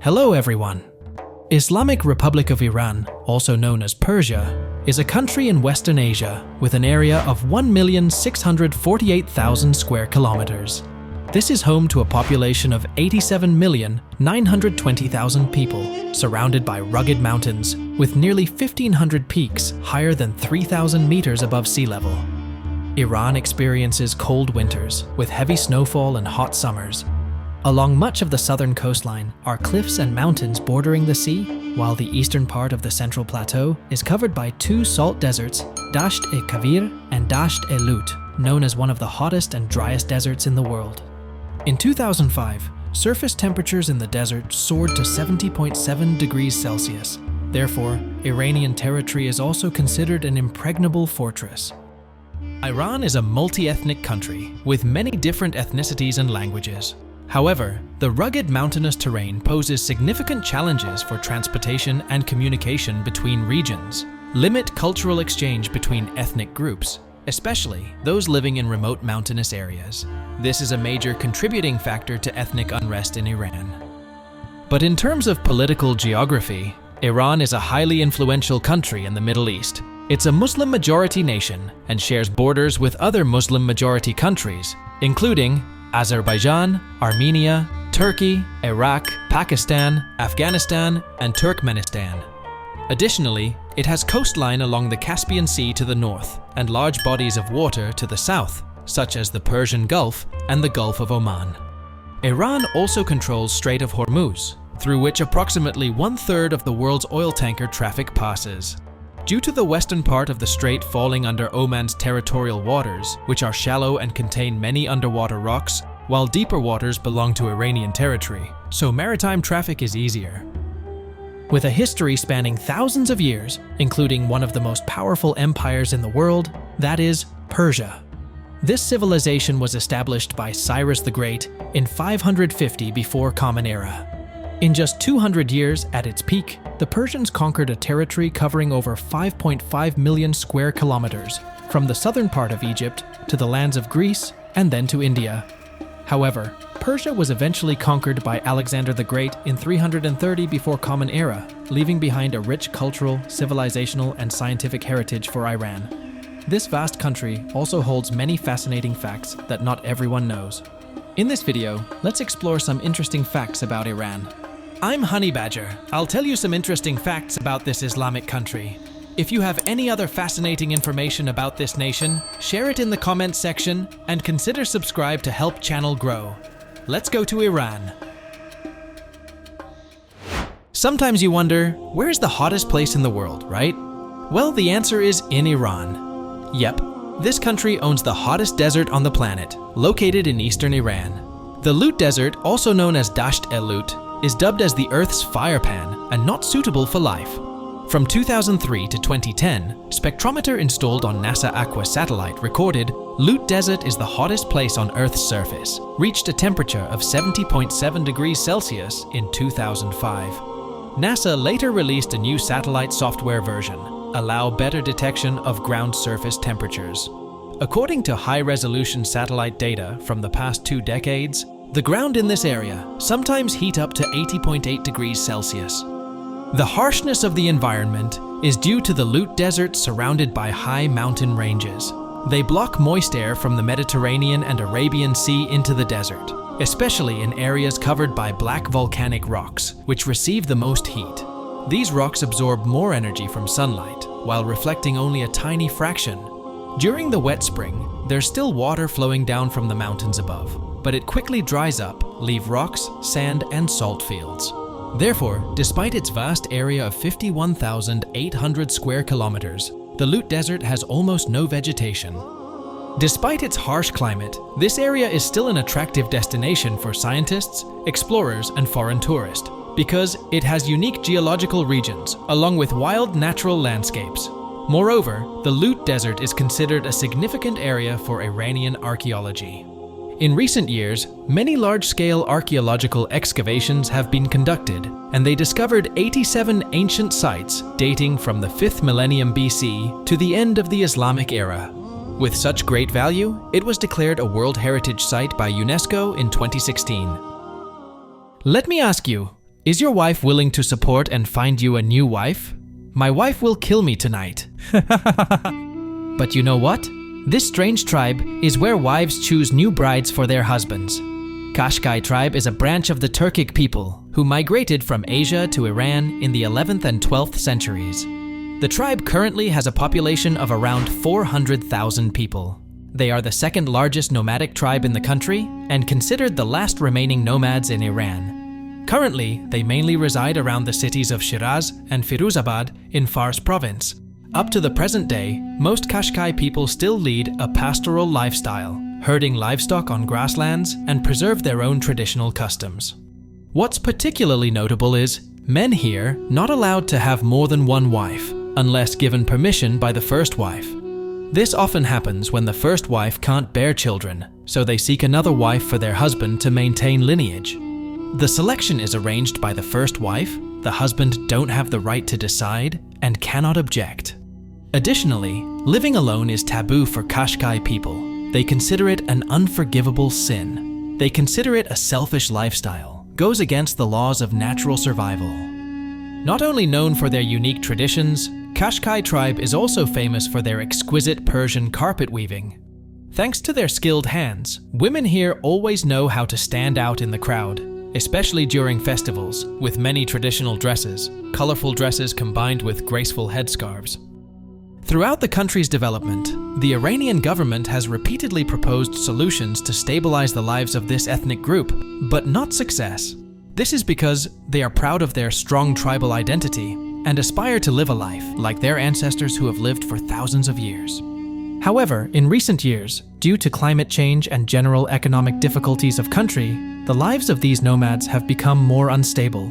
Hello everyone. Islamic Republic of Iran, also known as Persia, is a country in Western Asia with an area of 1,648,000 square kilometers. This is home to a population of 87,920,000 people, surrounded by rugged mountains with nearly 1,500 peaks higher than 3,000 meters above sea level. Iran experiences cold winters with heavy snowfall and hot summers. Along much of the southern coastline are cliffs and mountains bordering the sea, while the eastern part of the central plateau is covered by two salt deserts, Dasht-e-Kavir and Dasht-e-Lut, known as one of the hottest and driest deserts in the world. In 2005, surface temperatures in the desert soared to 70.7 degrees Celsius. Therefore, Iranian territory is also considered an impregnable fortress. Iran is a multi-ethnic country with many different ethnicities and languages. However, the rugged mountainous terrain poses significant challenges for transportation and communication between regions, limit cultural exchange between ethnic groups, especially those living in remote mountainous areas. This is a major contributing factor to ethnic unrest in Iran. But in terms of political geography, Iran is a highly influential country in the Middle East. It's a Muslim-majority nation and shares borders with other Muslim-majority countries, including Azerbaijan, Armenia, Turkey, Iraq, Pakistan, Afghanistan, and Turkmenistan. Additionally, it has coastline along the Caspian Sea to the north and large bodies of water to the south, such as the Persian Gulf and the Gulf of Oman. Iran also controls Strait of Hormuz, through which approximately one-third of the world's oil tanker traffic passes. Due to the western part of the strait falling under Oman's territorial waters, which are shallow and contain many underwater rocks, while deeper waters belong to Iranian territory, so maritime traffic is easier. With a history spanning thousands of years, including one of the most powerful empires in the world, that is, Persia. This civilization was established by Cyrus the Great in 550 before Common Era. In just 200 years at its peak, the Persians conquered a territory covering over 5.5 million square kilometers, from the southern part of Egypt to the lands of Greece and then to India. However, Persia was eventually conquered by Alexander the Great in 330 before Common Era, leaving behind a rich cultural, civilizational, and scientific heritage for Iran. This vast country also holds many fascinating facts that not everyone knows. In this video, let's explore some interesting facts about Iran. I'm Honey Badger. I'll tell you some interesting facts about this Islamic country. If you have any other fascinating information about this nation, share it in the comments section and consider subscribe to help channel grow. Let's go to Iran. Sometimes you wonder, where's the hottest place in the world, right? Well, the answer is in Iran. Yep, this country owns the hottest desert on the planet, located in eastern Iran. The Lut Desert, also known as Dasht-e-Lut, is dubbed as the Earth's fire pan and not suitable for life. From 2003 to 2010, spectrometer installed on NASA Aqua satellite recorded Lut Desert is the hottest place on Earth's surface, reached a temperature of 70.7 degrees Celsius in 2005. NASA later released a new satellite software version, allow better detection of ground surface temperatures. According to high-resolution satellite data from the past 2 decades, the ground in this area sometimes heat up to 80.8 degrees Celsius. The harshness of the environment is due to the Lut Desert surrounded by high mountain ranges. They block moist air from the Mediterranean and Arabian Sea into the desert, especially in areas covered by black volcanic rocks, which receive the most heat. These rocks absorb more energy from sunlight, while reflecting only a tiny fraction. During the wet spring, there's still water flowing down from the mountains above, but it quickly dries up, leaving rocks, sand, and salt fields. Therefore, despite its vast area of 51,800 square kilometers, the Lut Desert has almost no vegetation. Despite its harsh climate, this area is still an attractive destination for scientists, explorers, and foreign tourists, because it has unique geological regions, along with wild natural landscapes. Moreover, the Lut Desert is considered a significant area for Iranian archaeology. In recent years, many large-scale archaeological excavations have been conducted, and they discovered 87 ancient sites dating from the 5th millennium BC to the end of the Islamic era. With such great value, it was declared a World Heritage Site by UNESCO in 2016. Let me ask you, Is your wife willing to support and find you a new wife? My wife will kill me tonight. But you know what? This strange tribe is where wives choose new brides for their husbands. Qashqai tribe is a branch of the Turkic people who migrated from Asia to Iran in the 11th and 12th centuries. The tribe currently has a population of around 400,000 people. They are the second largest nomadic tribe in the country and considered the last remaining nomads in Iran. Currently, they mainly reside around the cities of Shiraz and Firuzabad in Fars province. Up to the present day, most Qashqai people still lead a pastoral lifestyle, herding livestock on grasslands and preserve their own traditional customs. What's particularly notable is men here not allowed to have more than one wife, unless given permission by the first wife. This often happens when the first wife can't bear children, so they seek another wife for their husband to maintain lineage. The selection is arranged by the first wife, the husband don't have the right to decide and cannot object. Additionally, living alone is taboo for Qashqai people. They consider it an unforgivable sin. They consider it a selfish lifestyle, goes against the laws of natural survival. Not only known for their unique traditions, Qashqai tribe is also famous for their exquisite Persian carpet weaving. Thanks to their skilled hands, women here always know how to stand out in the crowd, especially during festivals, with many traditional dresses, colorful dresses combined with graceful headscarves. Throughout the country's development, the Iranian government has repeatedly proposed solutions to stabilize the lives of this ethnic group, but not success. This is because they are proud of their strong tribal identity and aspire to live a life like their ancestors who have lived for thousands of years. However, in recent years, due to climate change and general economic difficulties of country, the lives of these nomads have become more unstable.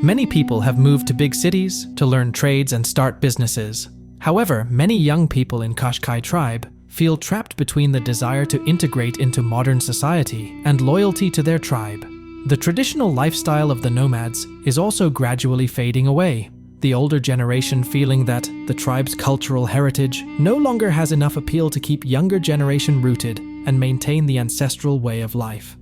Many people have moved to big cities to learn trades and start businesses. However, many young people in Qashqai tribe feel trapped between the desire to integrate into modern society and loyalty to their tribe. The traditional lifestyle of the nomads is also gradually fading away, the older generation feeling that the tribe's cultural heritage no longer has enough appeal to keep younger generation rooted and maintain the ancestral way of life.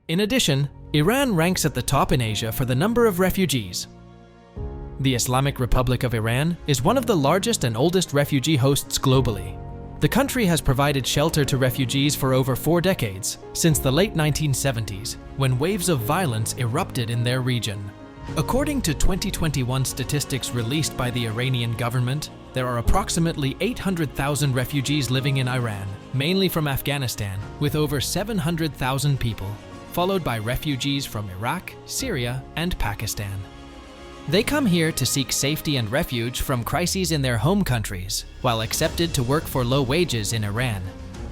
In addition, Iran ranks at the top in Asia for the number of refugees. The Islamic Republic of Iran is one of the largest and oldest refugee hosts globally. The country has provided shelter to refugees for over 4 decades, since the late 1970s, when waves of violence erupted in their region. According to 2021 statistics released by the Iranian government, there are approximately 800,000 refugees living in Iran, mainly from Afghanistan, with over 700,000 people, followed by refugees from Iraq, Syria, and Pakistan. They come here to seek safety and refuge from crises in their home countries, while accepted to work for low wages in Iran.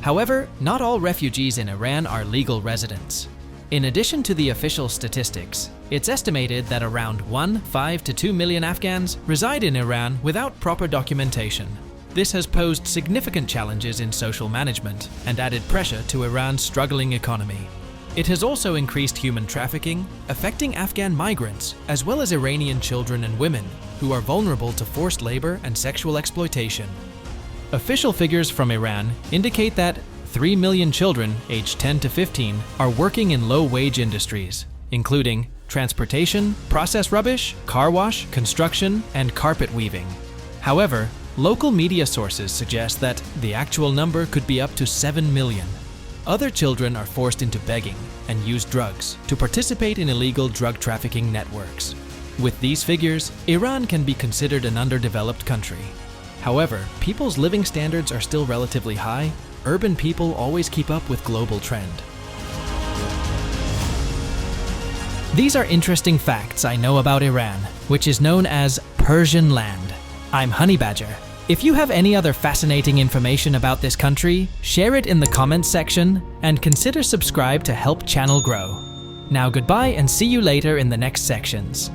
However, not all refugees in Iran are legal residents. In addition to the official statistics, it's estimated that around 1.5 to 2 million Afghans reside in Iran without proper documentation. This has posed significant challenges in social management and added pressure to Iran's struggling economy. It has also increased human trafficking, affecting Afghan migrants, as well as Iranian children and women, who are vulnerable to forced labor and sexual exploitation. Official figures from Iran indicate that 3 million children aged 10 to 15 are working in low-wage industries, including transportation, process rubbish, car wash, construction, and carpet weaving. However, local media sources suggest that the actual number could be up to 7 million. Other children are forced into begging and use drugs to participate in illegal drug trafficking networks. With these figures, Iran can be considered an underdeveloped country. However, people's living standards are still relatively high. Urban people always keep up with global trend. These are interesting facts I know about Iran, which is known as Persian land. I'm Honey Badger. If you have any other fascinating information about this country, share it in the comments section and consider subscribe to help channel grow. Now goodbye and see you later in the next sections.